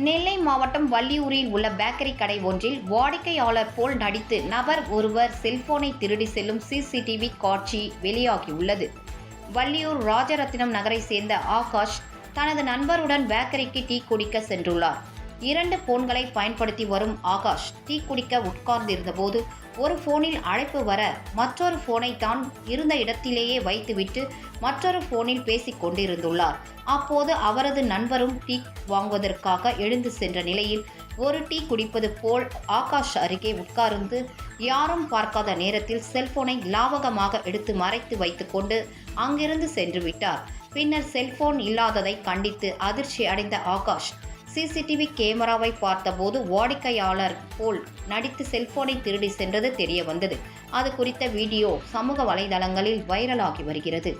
நெல்லை மாவட்டம் வள்ளியூரில் உள்ள பேக்கரி கடை ஒன்றில் வாடிக்கையாளர் போல் நடித்து நபர் ஒருவர் செல்போனை திருடி செல்லும் சிசிடிவி காட்சி வெளியாகியுள்ளது. வள்ளியூர் ராஜரத்தினம் நகரை சேர்ந்த ஆகாஷ் தனது நண்பருடன் பேக்கரிக்கு டீ குடிக்க சென்றுள்ளார். 2 போன்களை பயன்படுத்தி வரும் ஆகாஷ் டீ குடிக்க உட்கார்ந்திருந்தபோது ஒரு போனில் அழைப்பு வர மற்றொரு போனை தான் இருந்த இடத்திலேயே வைத்துவிட்டு மற்றொரு போனில் பேசிக் கொண்டிருந்துள்ளார். அப்போது அவரது நண்பரும் டீ வாங்குவதற்காக எழுந்து சென்ற நிலையில் ஒரு டீ குடிப்பது போல் ஆகாஷ் அருகே உட்கார்ந்து யாரும் பார்க்காத நேரத்தில் செல்போனை லாவகமாக எடுத்து மறைத்து வைத்துக்கொண்டு அங்கிருந்து சென்று விட்டார். பின்னர் செல்போன் இல்லாததை கண்டித்து அதிர்ச்சி அடைந்த ஆகாஷ் சிசிடிவி கேமராவை பார்த்தபோது வாடிக்கையாளர் போல் நடித்து செல்போனை திருடி சென்றது தெரிய வந்தது. அது குறித்த வீடியோ சமூக வலைதளங்களில் வைரலாகி வருகிறது.